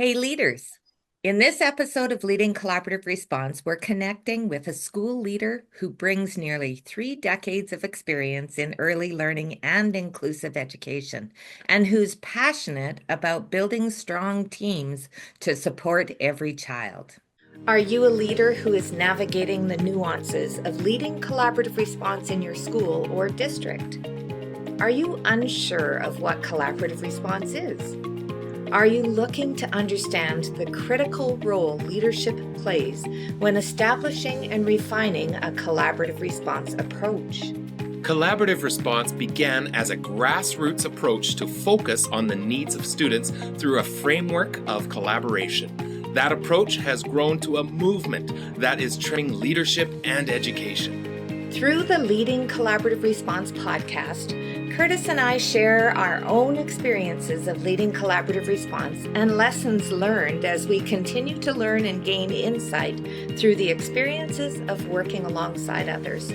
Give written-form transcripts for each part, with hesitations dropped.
Hey, leaders. In this episode of Leading Collaborative Response, we're connecting with a school leader who brings nearly 3 decades of experience in early learning and inclusive education, and who's passionate about building strong teams to support every child. Are you a leader who is navigating the nuances of leading collaborative response in your school or district? Are you unsure of what collaborative response is? Are you looking to understand the critical role leadership plays when establishing and refining a collaborative response approach? Collaborative response began as a grassroots approach to focus on the needs of students through a framework of collaboration. That approach has grown to a movement that is training leadership and education. Through the Leading Collaborative Response podcast, Kurtis and I share our own experiences of leading collaborative response and lessons learned as we continue to learn and gain insight through the experiences of working alongside others.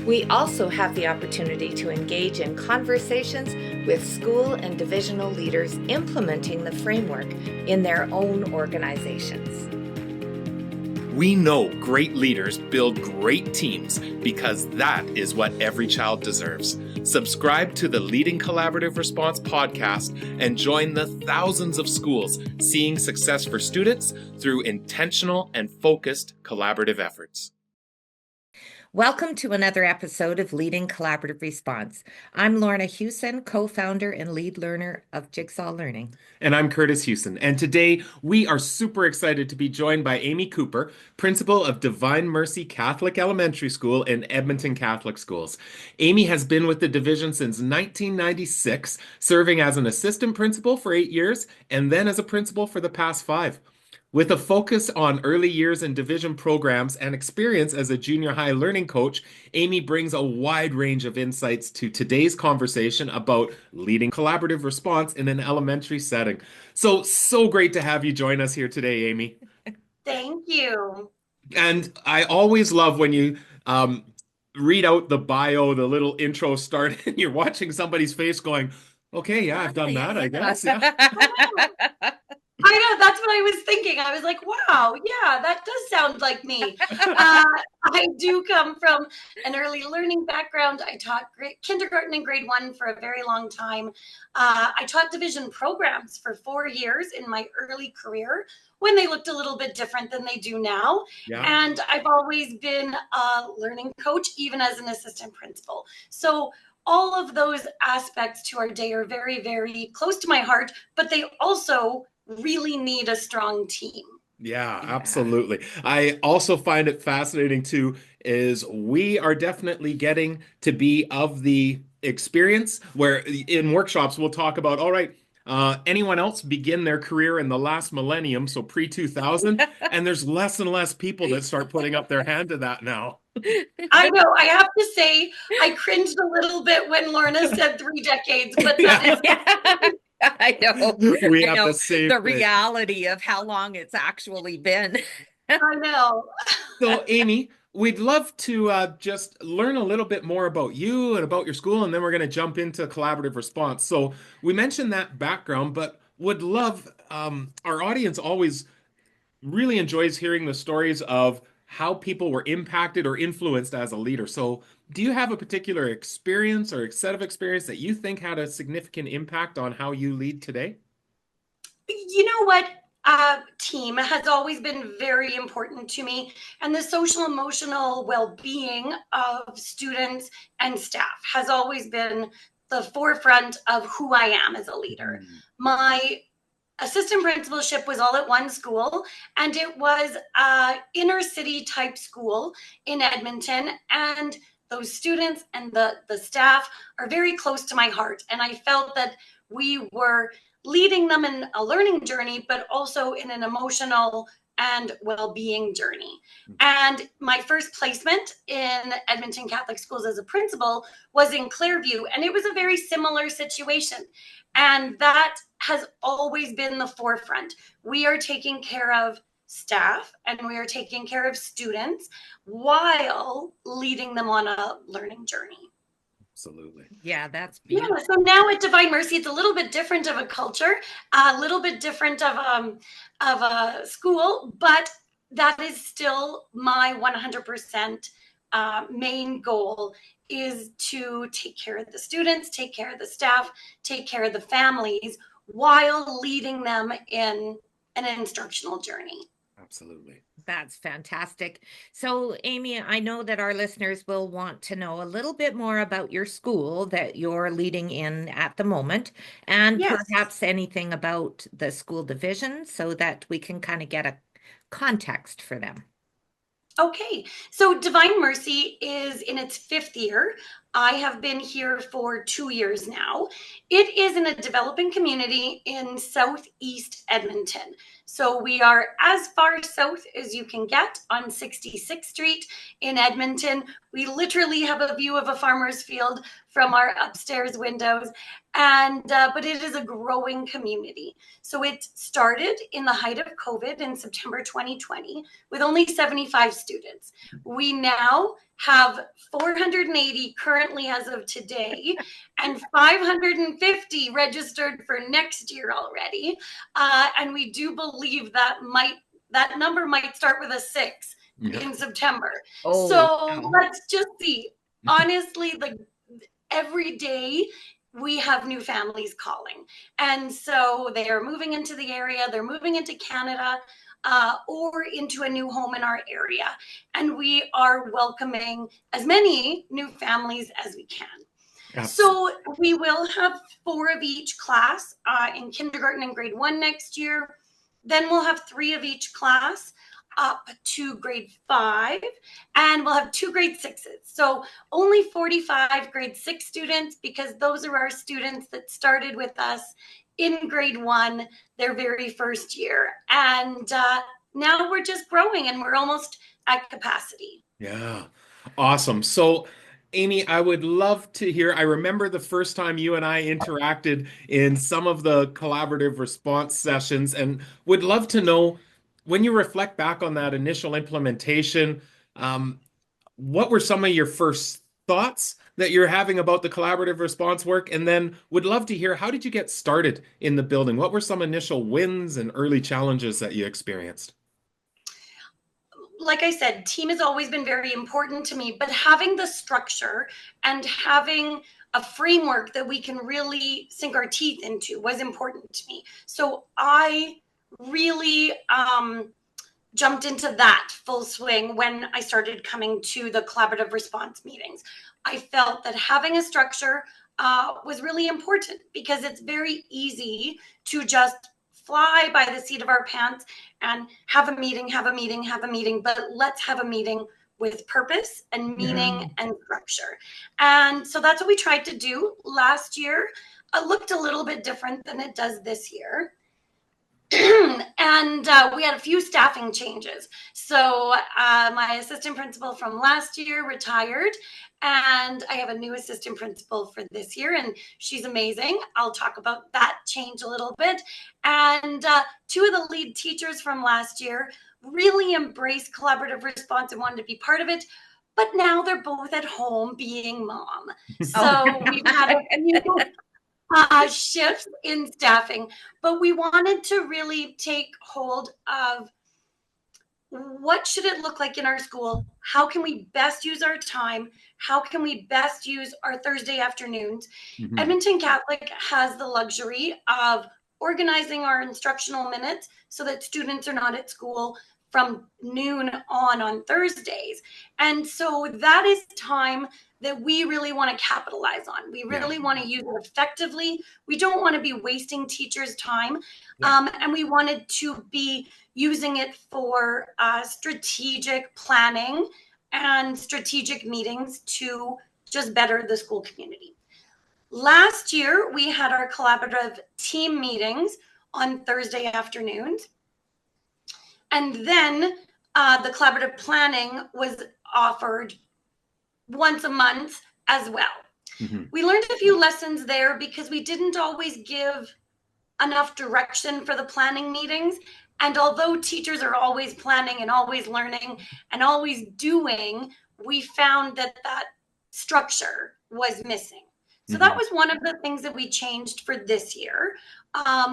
We also have the opportunity to engage in conversations with school and divisional leaders implementing the framework in their own organizations. We know great leaders build great teams because that is what every child deserves. Subscribe to the Leading Collaborative Response podcast and join the thousands of schools seeing success for students through intentional and focused collaborative efforts. Welcome to another episode of Leading Collaborative Response. I'm Lorna Hewson, co-founder and lead learner of Jigsaw Learning. And I'm Kurtis Hewson. And today we are super excited to be joined by Amy Cooper, principal of Divine Mercy Catholic Elementary School in Edmonton Catholic Schools. Amy has been with the division since 1996, serving as an assistant principal for 8 years and then as a principal for the past 5. With a focus on early years and division programs and experience as a junior high learning coach, Amy brings a wide range of insights to today's conversation about leading collaborative response in an elementary setting. So great to have you join us here today, Amy. Thank you. And I always love when you read out the bio, the little intro start, and you're watching somebody's face going, okay, yeah, I've done that, I guess. Yeah. I know, that's what I was thinking. I was like, wow, yeah, that does sound like me. I do come from an early learning background. I taught kindergarten and grade 1 for a very long time. I taught division programs for 4 years in my early career when they looked a little bit different than they do now. Yeah. And I've always been a learning coach, even as an assistant principal. So all of those aspects to our day are very, very close to my heart, but they also really need a strong team. Yeah, absolutely. I also find it fascinating too, is we are definitely getting to be of the experience where in workshops we'll talk about, all right, anyone else begin their career in the last millennium, so pre-2000, and there's less and less people that start putting up their hand to that now. I know. I have to say, I cringed a little bit when Lorna said 3 decades, but that is I know. We I have know the same the thing. reality of how long it's actually been. I know. So, Amy, we'd love to just learn a little bit more about you and about your school, and then we're going to jump into collaborative response. So, we mentioned that background, but would love our audience always really enjoys hearing the stories of how people were impacted or influenced as a leader. So, do you have a particular experience or a set of experience that you think had a significant impact on how you lead today? You know what? Team has always been very important to me, and the social emotional well-being of students and staff has always been the forefront of who I am as a leader. My assistant principalship was all at one school, and it was a inner city type school in Edmonton, and those students and the staff are very close to my heart, and I felt that we were leading them in a learning journey, but also in an emotional and well-being journey. And my first placement in Edmonton Catholic Schools as a principal was in Clairview, and it was a very similar situation. And that has always been the forefront. We are taking care of staff and we are taking care of students while leading them on a learning journey. Absolutely. Yeah, that's Yeah, beautiful. so now at Divine Mercy, it's a little bit different of a culture, a little bit different of a school, but that is still my 100% main goal, is to take care of the students, take care of the staff, take care of the families while leading them in an instructional journey. Absolutely. That's fantastic. So, Amy, I know that our listeners will want to know a little bit more about your school that you're leading in at the moment, and Yes. perhaps anything about the school division so that we can kind of get a context for them. Okay, so Divine Mercy is in its 5th year. I have been here for 2 years now. It is in a developing community in southeast Edmonton. So we are as far south as you can get on 66th Street in Edmonton. We literally have a view of a farmer's field from our upstairs windows, and but it is a growing community. So it started in the height of COVID in September 2020 with only 75 students. We now have 480 currently as of today, and 550 registered for next year already. And we do believe that number might start with a 6 in September. Oh, So wow. let's just see. Honestly, every day we have new families calling. And so they are moving into the area, they're moving into Canada, or into a new home in our area. And we are welcoming as many new families as we can. Absolutely. So we will have 4 of each class in kindergarten and grade 1 next year. Then we'll have 3 of each class up to grade 5, and we'll have 2 grade 6s. So only 45 grade 6 students, because those are our students that started with us in grade 1, their very first year. And now we're just growing, and we're almost at capacity. Yeah. Awesome. So, Amy, I would love to hear. I remember the first time you and I interacted in some of the collaborative response sessions, and would love to know when you reflect back on that initial implementation, um, what were some of your first thoughts that you're having about the collaborative response work? And then would love to hear, how did you get started in the building? What were some initial wins and early challenges that you experienced? Like I said, team has always been very important to me, but having the structure and having a framework that we can really sink our teeth into was important to me. So I really jumped into that full swing when I started coming to the collaborative response meetings. I felt that having a structure was really important, because it's very easy to just fly by the seat of our pants and have a meeting, but let's have a meeting with purpose and meaning and structure. And so that's what we tried to do last year. It looked a little bit different than it does this year. And we had a few staffing changes. So my assistant principal from last year retired, and I have a new assistant principal for this year, and she's amazing. I'll talk about that change a little bit. And 2 of the lead teachers from last year really embraced collaborative response and wanted to be part of it. But now they're both at home being mom. So we've had a few shifts in staffing, but we wanted to really take hold of what should it look like in our school? How can we best use our time? How can we best use our Thursday afternoons? Mhm. Edmonton Catholic has the luxury of organizing our instructional minutes so that students are not at school from noon on Thursdays. And so that is time that we really want to capitalize on. We really want to use it effectively. We don't want to be wasting teachers' time. And we wanted to be using it for strategic planning and strategic meetings to just better the school community. Last year, we had our collaborative team meetings on Thursday afternoons. And then the collaborative planning was offered once a month as well. We learned a few lessons there, because we didn't always give enough direction for the planning meetings. And although teachers are always planning and always learning and always doing, we found that structure was missing. So that Mhm. was one of the things that we changed for this year.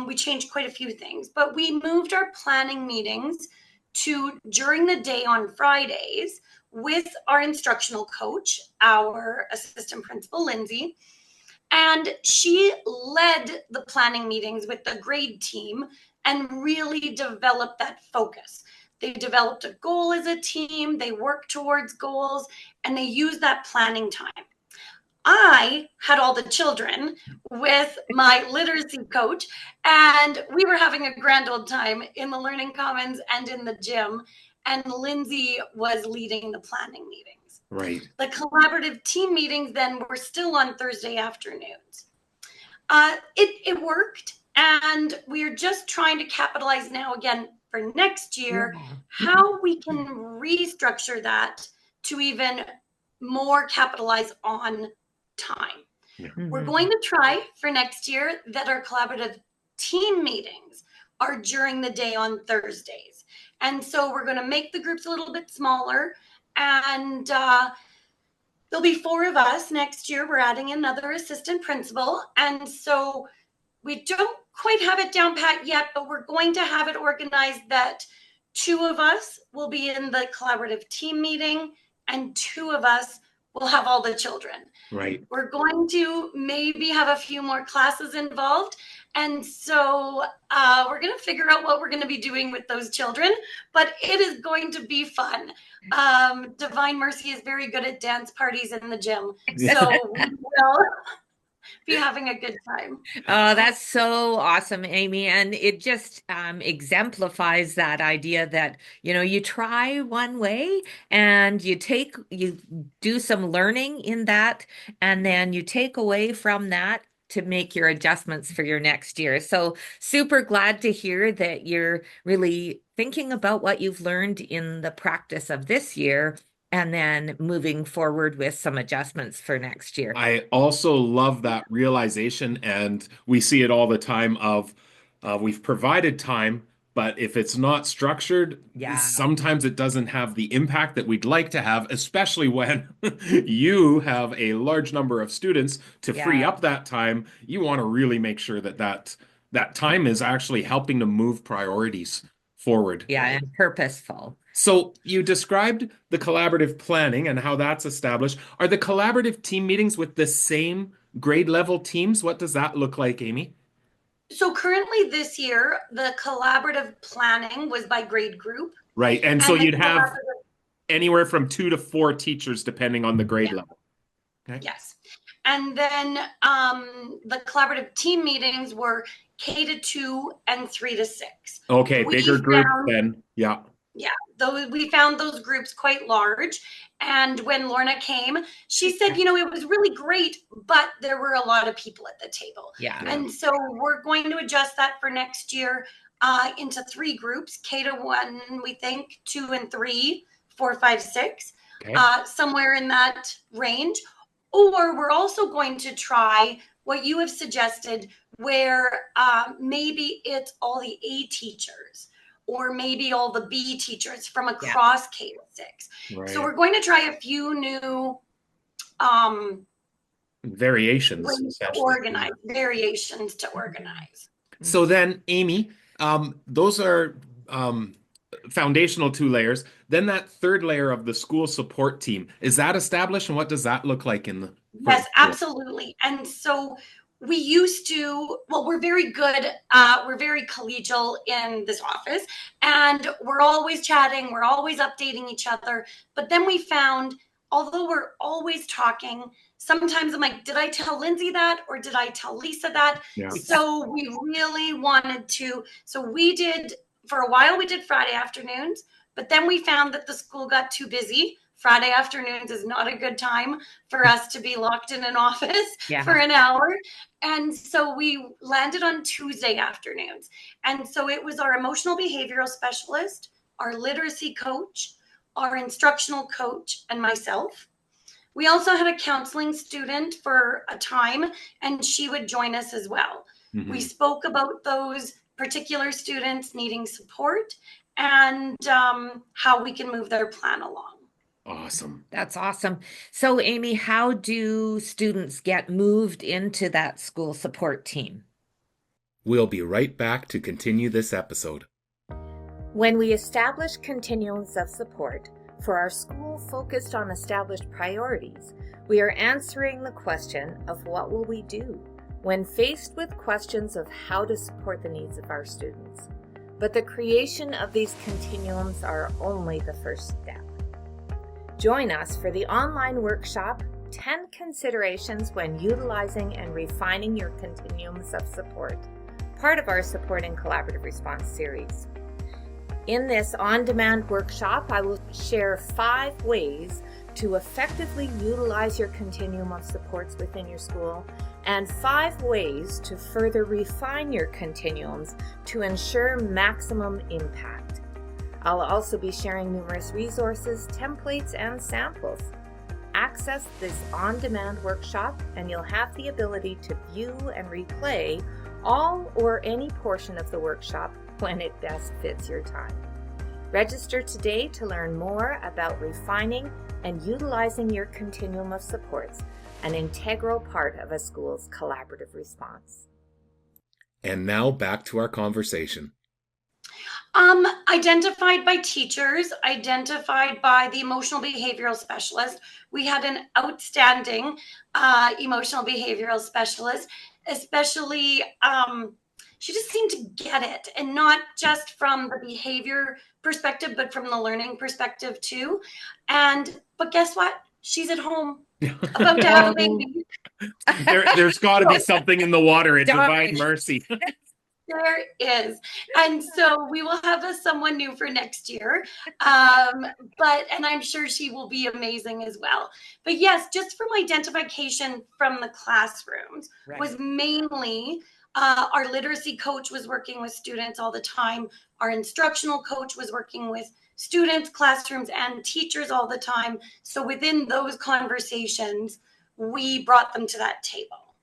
We changed quite a few things, but we moved our planning meetings to during the day on Fridays with our instructional coach, our assistant principal, Lindsay. And she led the planning meetings with the grade team and really developed that focus. They developed a goal as a team, they worked towards goals, and they used that planning time. I had all the children with my literacy coach, and we were having a grand old time in the Learning Commons and in the gym. And Lindsay was leading the planning meetings. Right. The collaborative team meetings then were still on Thursday afternoons. It worked, and we're just trying to capitalize now again for next year Yeah. how we can restructure that to even more capitalize on time. We're Mhm. going to try for next year that our collaborative team meetings are during the day on Thursdays. And so we're going to make the groups a little bit smaller, and there'll be 4 of us next year. We're adding another assistant principal. And so we don't quite have it down pat yet, but we're going to have it organized that 2 of us will be in the collaborative team meeting and 2 of us will have all the children. Right. We're going to maybe have a few more classes involved. And so we're going to figure out what we're going to be doing with those children, but it is going to be fun. Divine Mercy is very good at dance parties in the gym. So we will be having a good time. Oh, that's so awesome, Amy. And it just exemplifies that idea that, you try one way and you do some learning in that, and then you take away from that to make your adjustments for your next year. So super glad to hear that you're really thinking about what you've learned in the practice of this year and then moving forward with some adjustments for next year. I also love that realization, and we see it all the time of we've provided time, but if it's not structured, Yeah, sometimes it doesn't have the impact that we'd like to have, especially when you have a large number of students to free yeah, up that time. You want to really make sure that that time is actually helping to move priorities forward. yeah, and purposeful. So you described the collaborative planning and how that's established. Are the collaborative team meetings with the same grade level teams? What does that look like, Amy? So currently this year, the collaborative planning was by grade group. Right. And so And the you'd have collaborative, anywhere from 2 to 4 teachers depending on the grade yeah, level. Okay. yes. And then the collaborative team meetings were K to 2 and 3 to 6. Okay, We bigger group found, then. Yeah. yeah, we found those groups quite large. And when Lorna came, she said, it was really great, but there were a lot of people at the table. Yeah. Yeah. And so we're going to adjust that for next year into 3 groups, K to 1, we think, 2 and 3, 4, 5, 6, Okay. somewhere in that range. Or we're also going to try what you have suggested, where maybe it's all the A teachers or maybe all the B teachers from across K to 6. Right. So we're going to try a few new Variations, ways to essentially. organize, variations to organize. So then, Amy, those are foundational 2 layers. Then that third layer of the school support team, is that established, and what does that look like for the Yes, school? absolutely. And so we used to, well, we're very good, we're very collegial in this office, and we're always chatting, we're always updating each other. But then we found, although we're always talking, sometimes I'm like, did I tell Lindsay that, or did I tell Lisa that? Yeah. So we really wanted to, so we did, for a while we did Friday afternoons, but then we found that the school got too busy. Friday afternoons is not a good time for us to be locked in an office for an hour. And so we landed on Tuesday afternoons. And so it was our emotional behavioral specialist, our literacy coach, our instructional coach, and myself. We also had a counseling student for a time, and she would join us as well. Mhm. We spoke about those particular students needing support and how we can move their plan along. Awesome. That's awesome. So, Amy, how do students get moved into that school support team? We'll be right back to continue this episode. When we establish continuums of support for our school focused on established priorities, we are answering the question of what will we do when faced with questions of how to support the needs of our students. But the creation of these continuums are only the first step. Join us for the online workshop, 10 Considerations when Utilizing and Refining Your Continuums of Support, part of our Supporting Collaborative Response series. In this on-demand workshop, I will share 5 ways to effectively utilize your continuum of supports within your school and 5 ways to further refine your continuums to ensure maximum impact. I'll also be sharing numerous resources, templates, and samples. Access this on-demand workshop and you'll have the ability to view and replay all or any portion of the workshop when it best fits your time. Register today to learn more about refining and utilizing your continuum of supports, an integral part of a school's collaborative response. And now back to our conversation. Identified by teachers, identified by the emotional behavioral specialist. We had an outstanding emotional behavioral specialist, especially she just seemed to get it, and not just from the behavior perspective, but from the learning perspective too. But guess what? She's at home about to have a baby. There's got to be something in the water at Divine Mercy. There is. And so we will have someone new for next year. And I'm sure she will be amazing as well. But yes, just from identification from the classrooms was mainly our literacy coach was working with students all the time. Our instructional coach was working with students, classrooms, and teachers all the time. So within those conversations, we brought them to that table.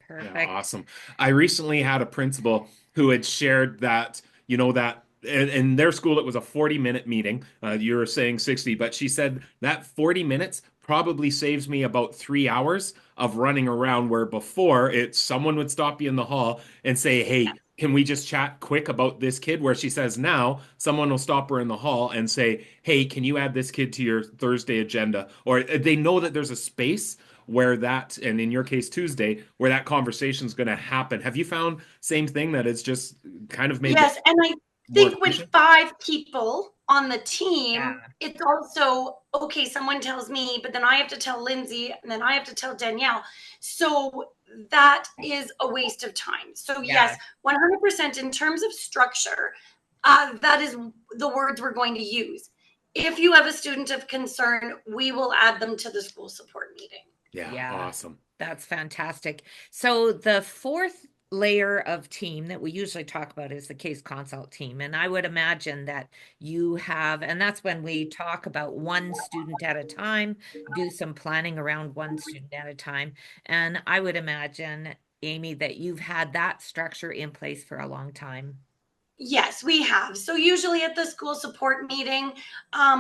Perfect. Yeah, awesome. I recently had a principal who had shared that, that in their school, it was a 40-minute meeting. You were saying 60, but she said that 40 minutes probably saves me about 3 hours of running around, where before someone would stop you in the hall and say, hey, can we just chat quick about this kid? Where she says now someone will stop her in the hall and say, hey, can you add this kid to your Thursday agenda? Or they know that there's a space where that, and in your case Tuesday, where that conversation is going to happen. Have you found same thing, that it's just kind of made? Yes, and I think with 5 people on the team, it's also, okay, someone tells me, but then I have to tell Lindsay, and then I have to tell Danielle. So that is a waste of time. So yes, 100% in terms of structure, that is the words we're going to use. If you have a student of concern, we will add them to the school support meeting. Yeah, awesome. That's fantastic. So the 4th layer of team that we usually talk about is the case consult team. And I would imagine that you have, and that's when we talk about one student at a time, do some planning around one student at a time. And I would imagine, Amy, that you've had that structure in place for a long time. Yes, we have. So usually at the school support meeting,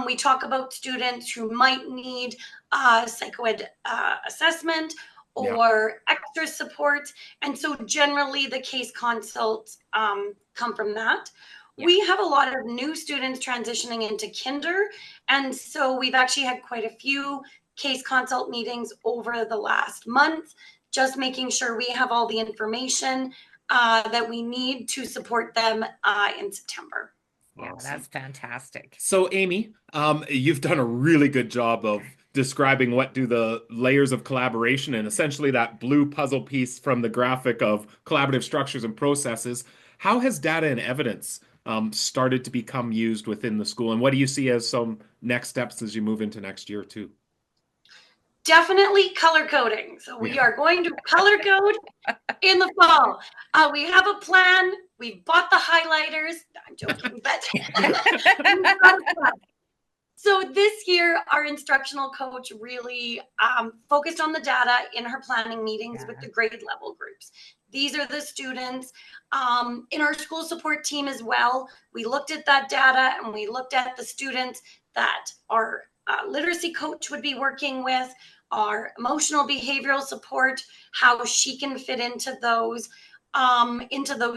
we talk about students who might need psychoed assessment or extra support. And so generally the case consults come from that. We have a lot of new students transitioning into kinder. And so we've actually had quite a few case consult meetings over the last month, just making sure we have all the information that we need to support them in September. Yeah, that's fantastic. So Amy, you've done a really good job of describing what do the layers of collaboration, and essentially that blue puzzle piece from the graphic of collaborative structures and processes. How has data and evidence started to become used within the school, and what do you see as some next steps as you move into next year too? Definitely color coding. So we are going to color code in the fall. We have a plan. We bought the highlighters. I'm joking, but so this year, our instructional coach really focused on the data in her planning meetings with the grade level groups. These are the students in our school support team as well. We looked at that data and we looked at the students that are literacy coach would be working with, our emotional behavioral support, how she can fit into those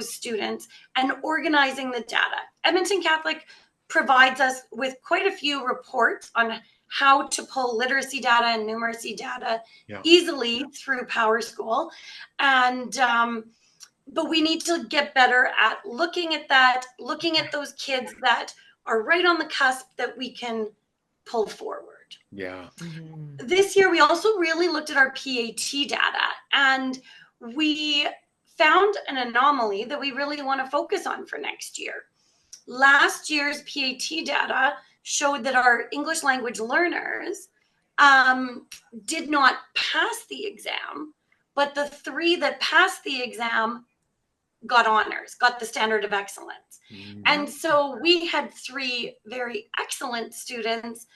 students, and organizing the data. Edmonton Catholic provides us with quite a few reports on how to pull literacy data and numeracy data easily through PowerSchool. And but we need to get better at looking at that, looking at those kids that are right on the cusp that we can pull forward. Yeah. Mm-hmm. This year, we also really looked at our PAT data, and we found an anomaly that we really want to focus on for next year. Last year's PAT data showed that our English language learners did not pass the exam, but the 3 that passed the exam got honors, got the standard of excellence. Mm-hmm. And so we had 3 very excellent students,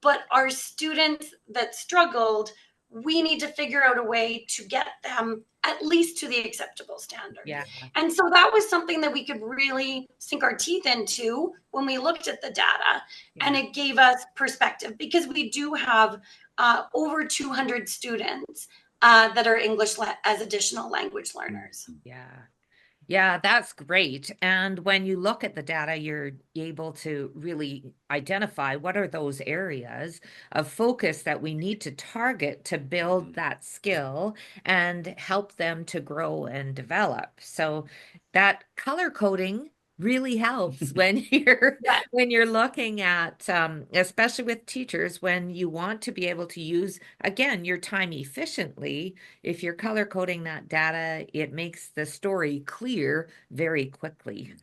but our students that struggled, we need to figure out a way to get them at least to the acceptable standard. Yeah. And so that was something that we could really sink our teeth into when we looked at the data, and it gave us perspective, because we do have over 200 students that are English as additional language learners. Yeah. Yeah, that's great. And when you look at the data, you're able to really identify what are those areas of focus that we need to target to build that skill and help them to grow and develop. So that color coding really helps when you're looking at especially with teachers, when you want to be able to use again your time efficiently. If you're color coding that data, it makes the story clear very quickly.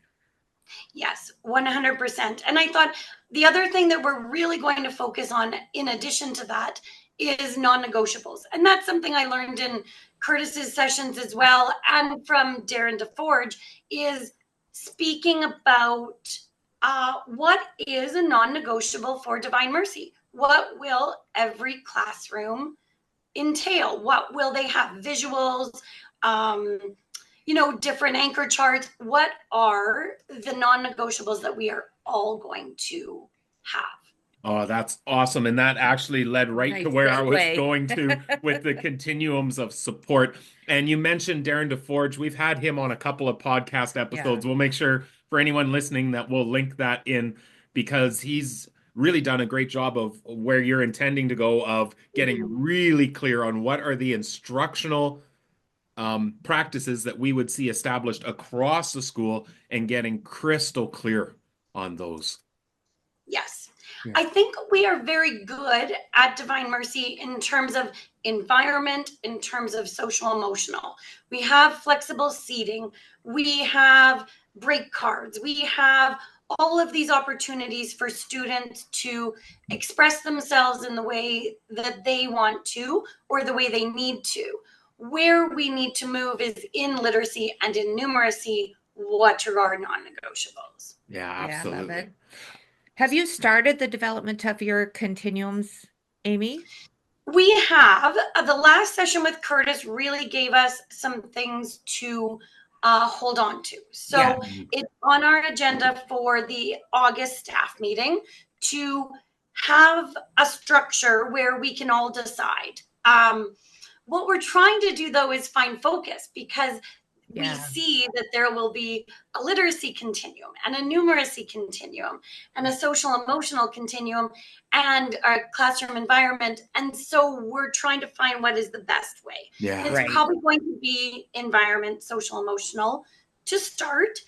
Yes, 100%. And I thought the other thing that we're really going to focus on in addition to that is non-negotiables. And that's something I learned in Kurtis's sessions as well, and from Darren DeForge, is speaking about what is a non-negotiable for Divine Mercy. What will every classroom entail? What will they have? Visuals, different anchor charts. What are the non-negotiables that we are all going to have? Oh, that's awesome. And that actually led right to where I was going to with the continuums of support. And you mentioned Darren DeForge. We've had him on a couple of podcast episodes. Yeah. We'll make sure for anyone listening that we'll link that in, because he's really done a great job of where you're intending to go, of getting really clear on what are the instructional practices that we would see established across the school and getting crystal clear on those. Yes. Yeah. I think we are very good at Divine Mercy in terms of environment, in terms of social emotional. We have flexible seating. We have break cards. We have all of these opportunities for students to express themselves in the way that they want to or the way they need to. Where we need to move is in literacy and in numeracy. What are our non-negotiables? Yeah, absolutely. Yeah, I love it. Have you started the development of your continuums, Amy? We have. The last session with Kurtis really gave us some things to hold on to. So it's on our agenda for the August staff meeting to have a structure where we can all decide. What we're trying to do, though, is find focus, because we see that there will be a literacy continuum and a numeracy continuum and a social emotional continuum and a classroom environment. And so we're trying to find what is the best way. Yeah, it's probably going to be environment, social emotional to start,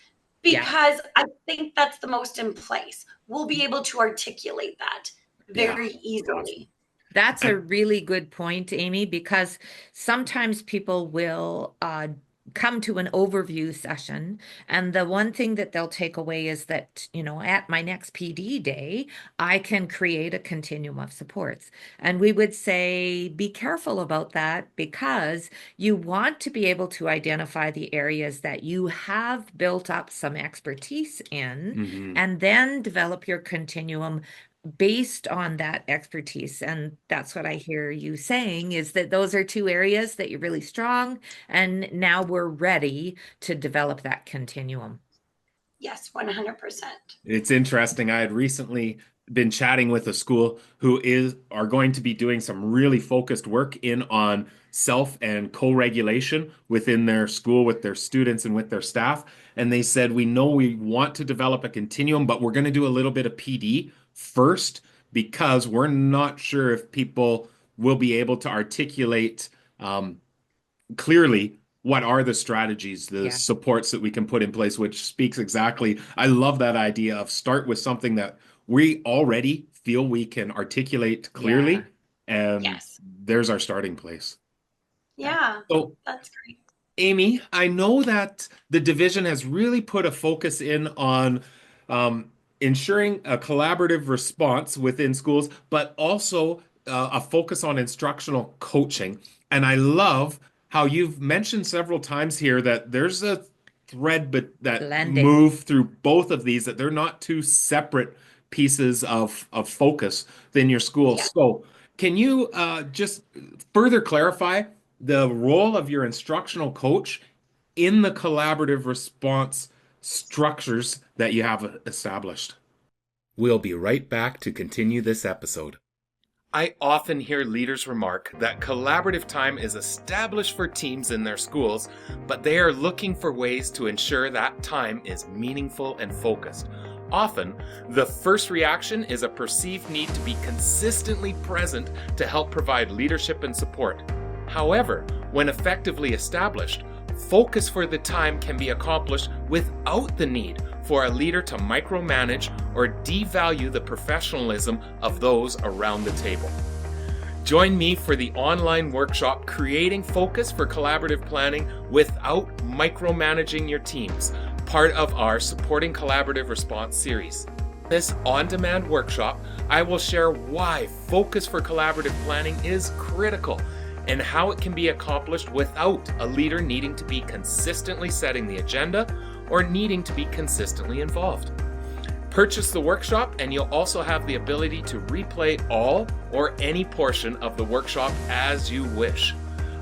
because I think that's the most in place. We'll be able to articulate that very easily. That's a really good point, Amy, because sometimes people will come to an overview session, and the one thing that they'll take away is that, at my next PD day, I can create a continuum of supports. And we would say, be careful about that, because you want to be able to identify the areas that you have built up some expertise in, and then develop your continuum based on that expertise. And that's what I hear you saying, is that those are 2 areas that you're really strong, and now we're ready to develop that continuum. Yes, 100%. It's interesting. I had recently been chatting with a school who are going to be doing some really focused work in on self and co-regulation within their school with their students and with their staff. And they said, we know we want to develop a continuum, but we're going to do a little bit of PD first because we're not sure if people will be able to articulate clearly what are the strategies, the Yeah. supports that we can put in place, which speaks exactly. I love that idea of start with something that we already feel we can articulate Yeah. clearly, and Yes. there's our starting place. Yeah, So, that's great. Amy, I know that the division has really put a focus in on ensuring a collaborative response within schools, but also a focus on instructional coaching. And I love how you've mentioned several times here that there's a thread but that Blending. move through both of these, that they're not two separate pieces of focus within your school. Yeah. So, can you just further clarify the role of your instructional coach in the collaborative response structures that you have established? We'll be right back to continue this episode. I often hear leaders remark that collaborative time is established for teams in their schools, but they are looking for ways to ensure that time is meaningful and focused. Often, the first reaction is a perceived need to be consistently present to help provide leadership and support. However, when effectively established, focus for the time can be accomplished without the need for a leader to micromanage or devalue the professionalism of those around the table. Join me for the online workshop, Creating Focus for Collaborative Planning Without Micromanaging Your Teams, part of our Supporting Collaborative Response series. This on-demand workshop, I will share why focus for collaborative planning is critical and how it can be accomplished without a leader needing to be consistently setting the agenda or needing to be consistently involved. Purchase the workshop and you'll also have the ability to replay all or any portion of the workshop as you wish.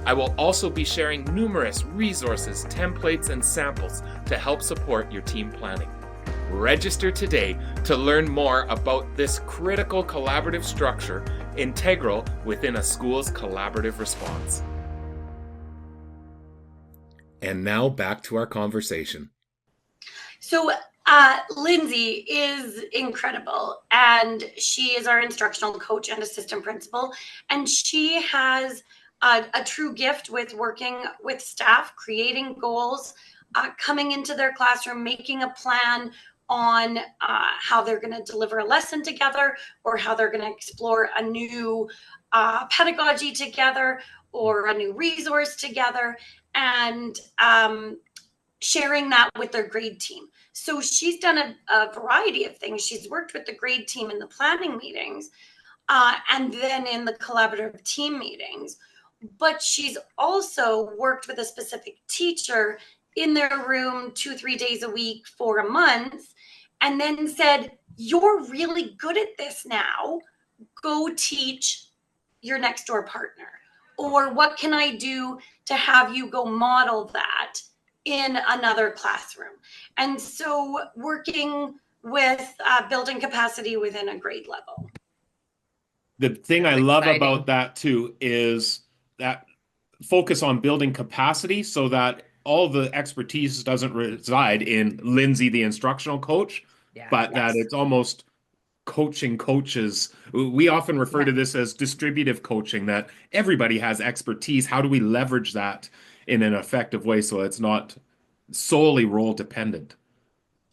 I will also be sharing numerous resources, templates, and samples to help support your team planning. Register today to learn more about this critical collaborative structure integral within a school's collaborative response. And now back to our conversation. So Lindsay is incredible, and she is our instructional coach and assistant principal, and she has a true gift with working with staff, creating goals, coming into their classroom, making a plan on how they're going to deliver a lesson together, or how they're going to explore a new pedagogy together, or a new resource together, and sharing that with their grade team. So she's done a variety of things. She's worked with the grade team in the planning meetings, and then in the collaborative team meetings. But she's also worked with a specific teacher in their room 2-3 days a week for a month, and then said, "You're really good at this now. Go teach your next door partner." Or, "What can I do to have you go model that in another classroom?" And so working with building capacity within a grade level. The thing I That's love exciting. about that too is that focus on building capacity so that all the expertise doesn't reside in Lindsay, the instructional coach, Yeah. but that Yes. it's almost coaching coaches. We often refer Yeah. to this as distributive coaching, that everybody has expertise. How do we leverage that in an effective way so it's not solely role dependent?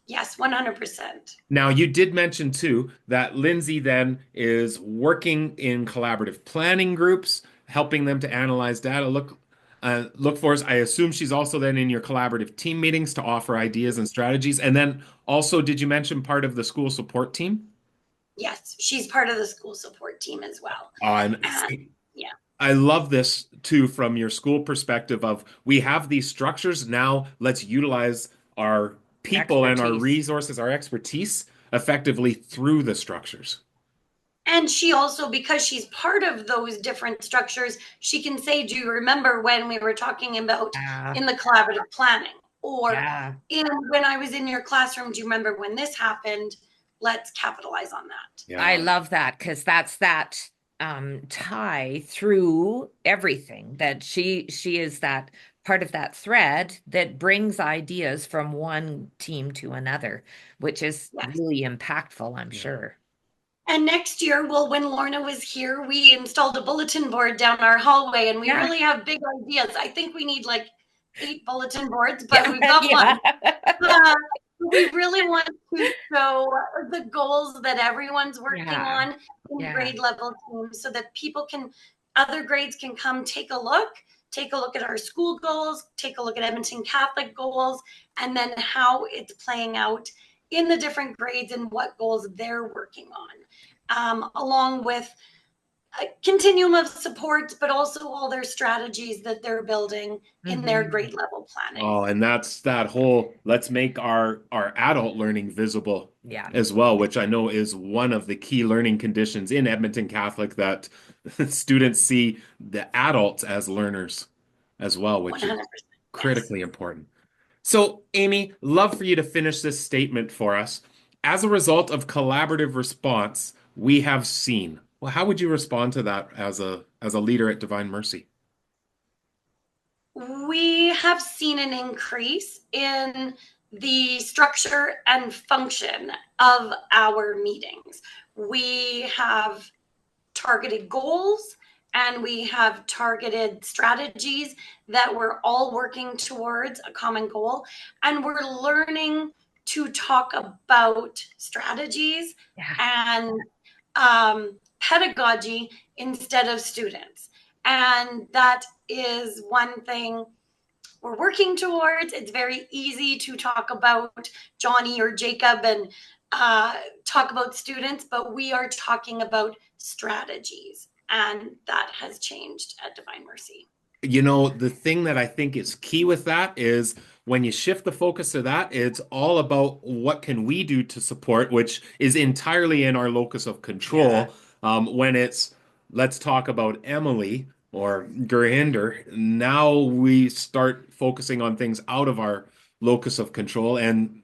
Yes, 100%. Now, you did mention too that Lindsay then is working in collaborative planning groups, helping them to analyze data, look for us. I assume she's also then in your collaborative team meetings to offer ideas and strategies. And then also, did you mention part of the school support team? Yes, she's part of the school support team as well. And And yeah. I love this too from your school perspective of we have these structures, now let's utilize our people and our Expertise. resources, our expertise effectively through the structures. And she also, because she's part of those different structures, she can say, "Do you remember when we were talking about in the collaborative planning?" Or, Yeah. "When I was in your classroom, do you remember when this happened?" let's capitalize on that. Yeah. I love that because that's that tie through everything that she is that part of that thread that brings ideas from one team to another, which is Yes. really impactful, I'm Yeah. sure. And next year, well, when Lorna was here, we installed a bulletin board down our hallway, and we Yeah. really have big ideas. I think we need like 8 bulletin boards, but Yeah, we've got yeah. one. We really want to show the goals that everyone's working Yeah. on in Yeah. grade level teams so that people can, other grades can come take a look at our school goals, take a look at Edmonton Catholic goals, and then how it's playing out in the different grades and what goals they're working on, along with a continuum of supports, but also all their strategies that they're building in their Mhm. grade level planning. Oh, and that's that whole let's make our adult learning visible Yeah. as well, which I know is one of the key learning conditions in Edmonton Catholic, that students see the adults as learners as well, which is 100%. Yes. critically important. So, Amy, love for you to finish this statement for us. As a result of collaborative response, we have seen. Well, how would you respond to that as a leader at Divine Mercy? We have seen an increase in the structure and function of our meetings. We have targeted goals and we have targeted strategies that we're all working towards a common goal. And we're learning to talk about strategies Yeah. and pedagogy instead of students. And that is one thing we're working towards. It's very easy to talk about Johnny or Jacob and talk about students, but we are talking about strategies, and that has changed at Divine Mercy. You know, the thing that I think is key with that is when you shift the focus to that, it's all about what can we do to support, which is entirely in our locus of control. Yeah. When it's let's talk about Emily or Gurhinder, now we start focusing on things out of our locus of control, and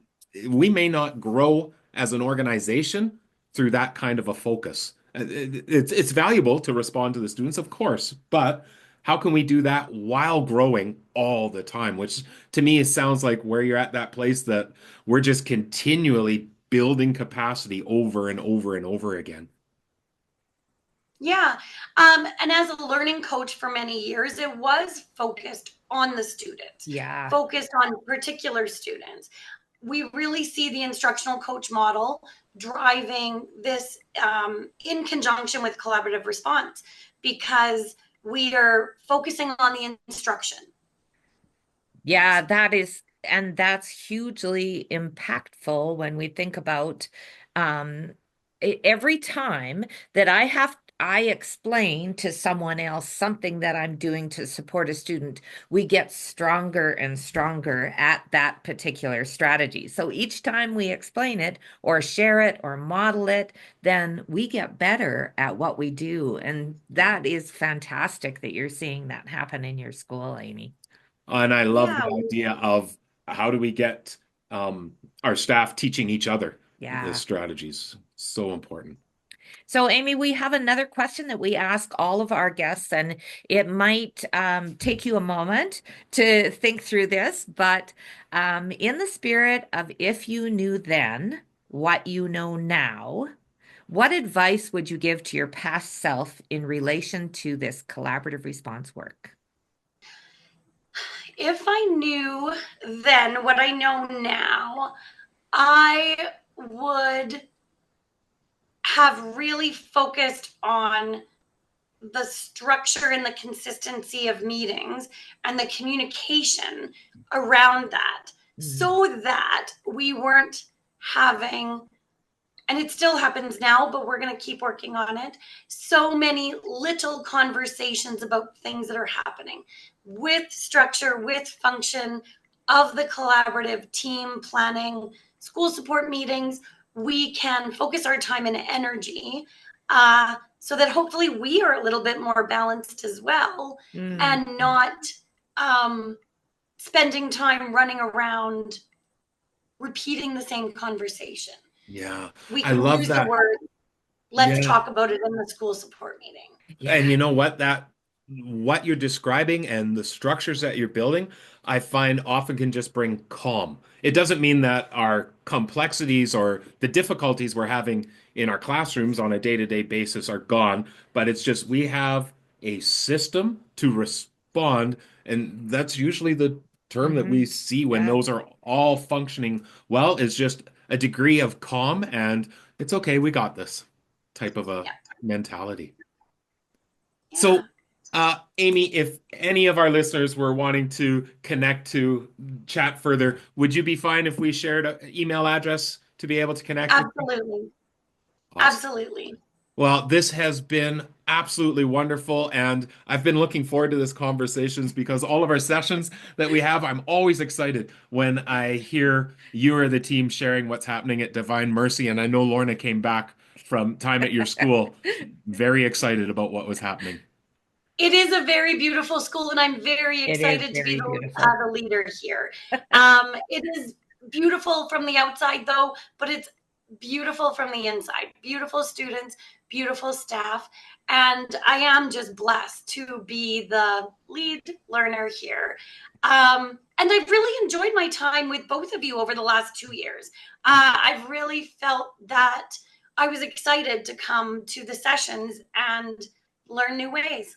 we may not grow as an organization through that kind of a focus. It's valuable to respond to the students, of course, but how can we do that while growing all the time? Which to me it sounds like where you're at that place that we're just continually building capacity over and over and over again. Yeah. And as a learning coach for many years, it was focused on the students, Yeah. focused on particular students. We really see the instructional coach model driving this in conjunction with collaborative response, because we are focusing on the instruction. Yeah, and that's hugely impactful when we think about every time that I explain to someone else something that I'm doing to support a student, we get stronger and stronger at that particular strategy. So each time we explain it or share it or model it, then we get better at what we do. And that is fantastic that you're seeing that happen in your school, Amy. And I love Yeah. the idea of how do we get our staff teaching each other the Yeah. strategies. So important. So, Amy, we have another question that we ask all of our guests, and it might take you a moment to think through this, but in the spirit of if you knew then what you know now, what advice would you give to your past self in relation to this collaborative response work? If I knew then what I know now, I would have really focused on the structure and the consistency of meetings and the communication around that, so that we weren't having, and it still happens now, but we're going to keep working on it, so many little conversations about things that are happening with structure, with function of the collaborative team planning, school support meetings. We can focus our time and energy so that hopefully we are a little bit more balanced as well, and not spending time running around repeating the same conversation. Yeah, We I can love use the that. word, let's Yeah. talk about it in the school support meeting. And Yeah. you know what? What you're describing and the structures that you're building, I find often can just bring calm. It doesn't mean that our complexities or the difficulties we're having in our classrooms on a day-to-day basis are gone, but it's just we have a system to respond, and that's usually the term that we Hmm. see when Yeah. those are all functioning well, is just a degree of calm and it's okay, we got this type of a Yeah. mentality. So, Yeah. Amy, if any of our listeners were wanting to connect to chat further, would you be fine if we shared an email address to be able to connect with you? Absolutely. Awesome. Absolutely. Well, this has been absolutely wonderful, and I've been looking forward to this conversations because all of our sessions that we have, I'm always excited when I hear you or the team sharing what's happening at Divine Mercy, and I know Lorna came back from time at your school very excited about what was happening. It is a very beautiful school, and I'm very It is excited to be very beautiful. the leader here. It is beautiful from the outside, though, but it's beautiful from the inside. Beautiful students, beautiful staff, and I am just blessed to be the lead learner here. And I've really enjoyed my time with both of you over the last 2 years. I've really felt that I was excited to come to the sessions and learn new ways.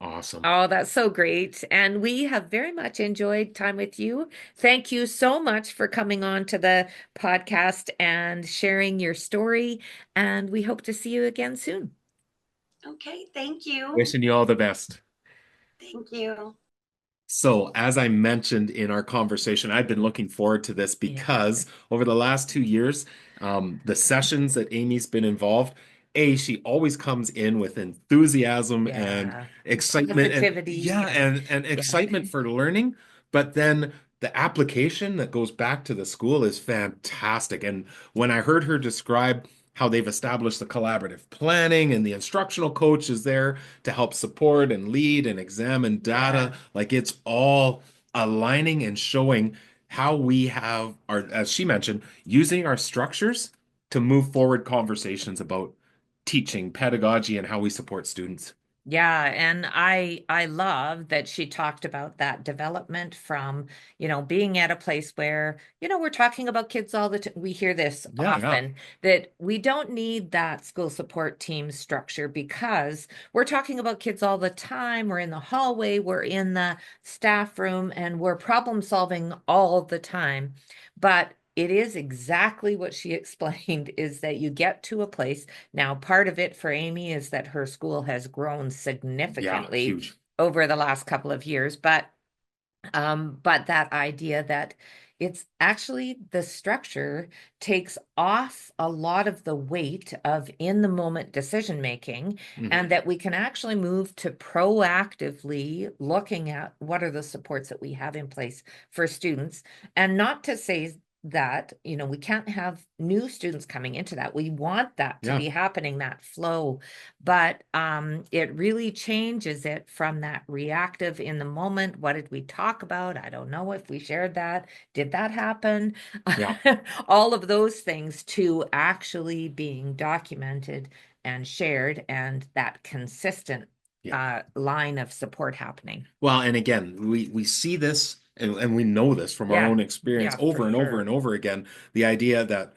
Awesome. Oh, that's so great. And we have very much enjoyed time with you. Thank you so much for coming on to the podcast and sharing your story. And we hope to see you again soon. Okay, thank you. Wishing you all the best. Thank you. So, as I mentioned in our conversation, I've been looking forward to this Yeah. because over the last 2 years, the sessions that Amy's been involved, she always comes in with enthusiasm and Yeah. excitement and Positivity yeah, and and yeah. excitement for learning. But then the application that goes back to the school is fantastic. And when I heard her describe how they've established the collaborative planning and the instructional coach is there to help support and lead and examine data. Yeah. Like it's all aligning and showing how we have our, as she mentioned, using our structures to move forward conversations about teaching, pedagogy, and how we support students. Yeah, and I love that she talked about that development from, being at a place where, we're talking about kids all the time. We hear this Yeah, yeah, often that we don't need that school support team structure because we're talking about kids all the time. We're in the hallway, we're in the staff room, and we're problem solving all the time. But it is exactly what she explained is that you get to a place now, part of it for Amy is that her school has grown yeah, significantly huge. over the last couple of years, but that idea that it's actually the structure takes off a lot of the weight of in the moment decision making, and Hmm. that we can actually move to proactively looking at what are the supports that we have in place for students, and not to say that we can't have new students coming into that. We want that to Yeah, be happening, that flow, but it really changes it from that reactive in the moment. What did we talk about? I don't know if we shared that. Did that happen? yeah, All of those things to actually being documented and shared, and that consistent yeah. line of support happening. Well, and again, we see this and we know this from our Yeah, own experience yeah, for over and over and sure. over again. The idea that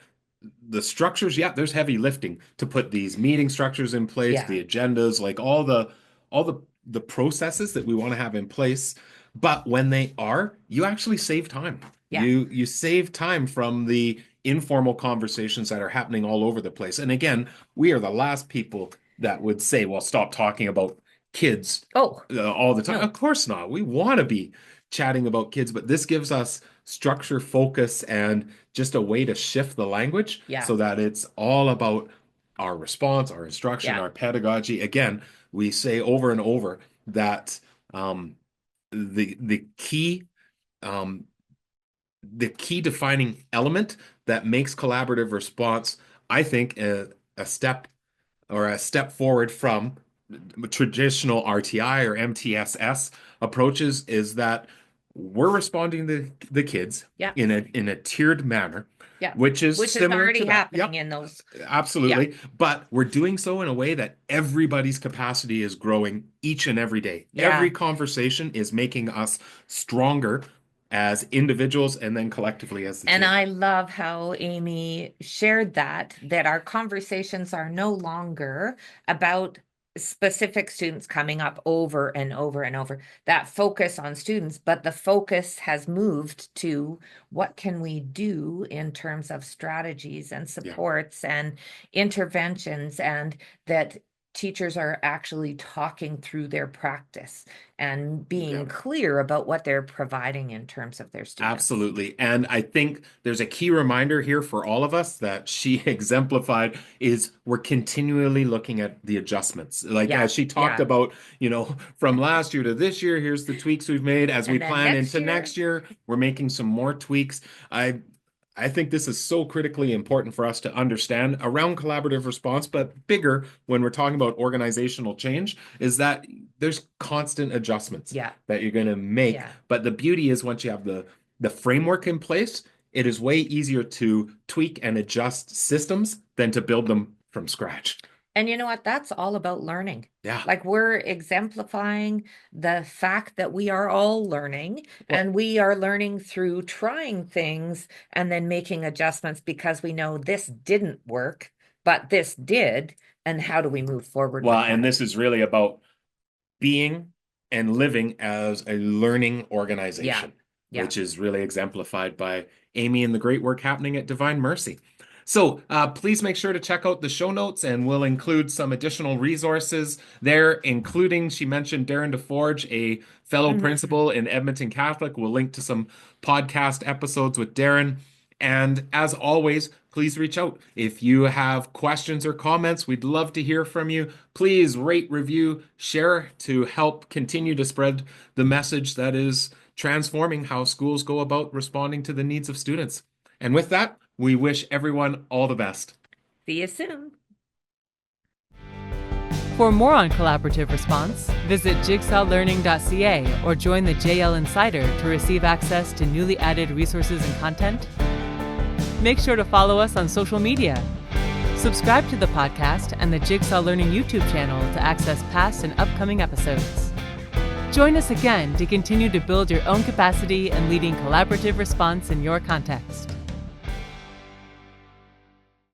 the structures, yeah, there's heavy lifting to put these meeting structures in place, Yeah, the agendas, like all the processes that we want to have in place. But when they are, you actually save time. yeah. You save time from the informal conversations that are happening all over the place. And again, we are the last people that would say, well, stop talking about kids Oh, all the time. Of no. course not. We want to be chatting about kids, but this gives us structure, focus, and just a way to shift the language Yeah, so that it's all about our response, our instruction, yeah, our pedagogy. Again, we say over and over that um, the key um, the key defining element that makes collaborative response, I think, a step or a step forward from traditional RTI or MTSS approaches is that we're responding to the kids Yeah. in a tiered manner, Yeah. which is similar already to that. happening Yep, in those. absolutely. But we're doing so in a way that everybody's capacity is growing each and every day. Yeah. Every conversation is making us stronger as individuals and then collectively as the And team. I love how Amy shared that our conversations are no longer about specific students coming up over and over and over, that focus on students, but the focus has moved to what can we do in terms of strategies and supports and interventions, and that teachers are actually talking through their practice and being clear about what they're providing in terms of their students. Absolutely. And I think there's a key reminder here for all of us that she exemplified is we're continually looking at the adjustments. Like as she talked about, from last year to this year, here's the tweaks we've made. As we plan into next year, we're making some more tweaks. I think this is so critically important for us to understand around collaborative response, but bigger when we're talking about organizational change, is that there's constant adjustments that you're going to make. But the beauty is once you have the framework in place, it is way easier to tweak and adjust systems than to build them from scratch. And you know what? That's all about learning. Yeah. Like we're exemplifying the fact that we are all learning, and we are learning through trying things and then making adjustments because we know this didn't work, but this did. And how do we move forward? Well, and this is really about being and living as a learning organization, which is really exemplified by Amy and the great work happening at Divine Mercy. So please make sure to check out the show notes, and we'll include some additional resources there, including, she mentioned Darren DeForge, a fellow principal in Edmonton Catholic. We'll link to some podcast episodes with Darren. And as always, please reach out. If you have questions or comments, we'd love to hear from you. Please rate, review, share to help continue to spread the message that is transforming how schools go about responding to the needs of students. And with that, we wish everyone all the best. See you soon. For more on collaborative response, visit jigsawlearning.ca or join the JL Insider to receive access to newly added resources and content. Make sure to follow us on social media. Subscribe to the podcast and the Jigsaw Learning YouTube channel to access past and upcoming episodes. Join us again to continue to build your own capacity and leading collaborative response in your context.